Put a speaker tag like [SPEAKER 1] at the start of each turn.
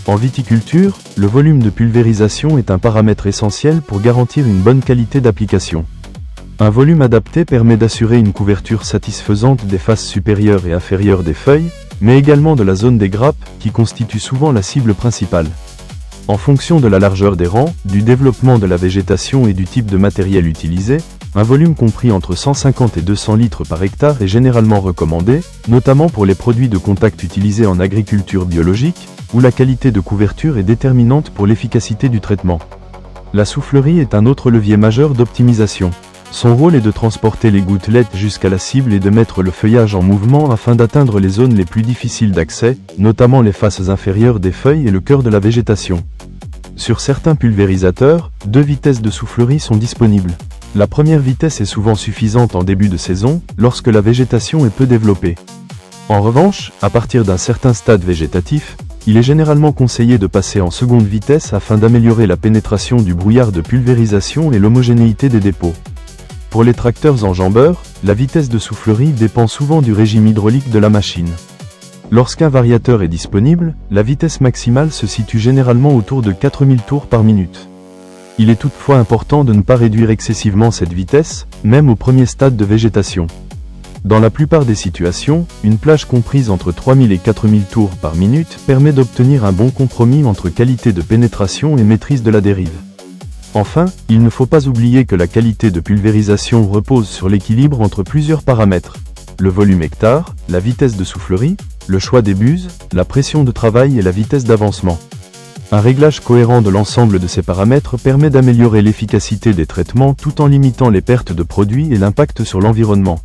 [SPEAKER 1] En viticulture, le volume de pulvérisation est un paramètre essentiel pour garantir une bonne qualité d'application. Un volume adapté permet d'assurer une couverture satisfaisante des faces supérieures et inférieures des feuilles, mais également de la zone des grappes, qui constitue souvent la cible principale. En fonction de la largeur des rangs, du développement de la végétation et du type de matériel utilisé, un volume compris entre 150 et 200 litres par hectare est généralement recommandé, notamment pour les produits de contact utilisés en agriculture biologique, où la qualité de couverture est déterminante pour l'efficacité du traitement. La soufflerie est un autre levier majeur d'optimisation. Son rôle est de transporter les gouttelettes jusqu'à la cible et de mettre le feuillage en mouvement afin d'atteindre les zones les plus difficiles d'accès, notamment les faces inférieures des feuilles et le cœur de la végétation. Sur certains pulvérisateurs, 2 vitesses de soufflerie sont disponibles. La première vitesse est souvent suffisante en début de saison, lorsque la végétation est peu développée. En revanche, à partir d'un certain stade végétatif, il est généralement conseillé de passer en seconde vitesse afin d'améliorer la pénétration du brouillard de pulvérisation et l'homogénéité des dépôts. Pour les tracteurs enjambeurs, la vitesse de soufflerie dépend souvent du régime hydraulique de la machine. Lorsqu'un variateur est disponible, la vitesse maximale se situe généralement autour de 4000 tours par minute. Il est toutefois important de ne pas réduire excessivement cette vitesse, même au premier stade de végétation. Dans la plupart des situations, une plage comprise entre 3000 et 4000 tours par minute permet d'obtenir un bon compromis entre qualité de pénétration et maîtrise de la dérive. Enfin, il ne faut pas oublier que la qualité de pulvérisation repose sur l'équilibre entre plusieurs paramètres. Le volume hectare, la vitesse de soufflerie, le choix des buses, la pression de travail et la vitesse d'avancement. Un réglage cohérent de l'ensemble de ces paramètres permet d'améliorer l'efficacité des traitements tout en limitant les pertes de produits et l'impact sur l'environnement.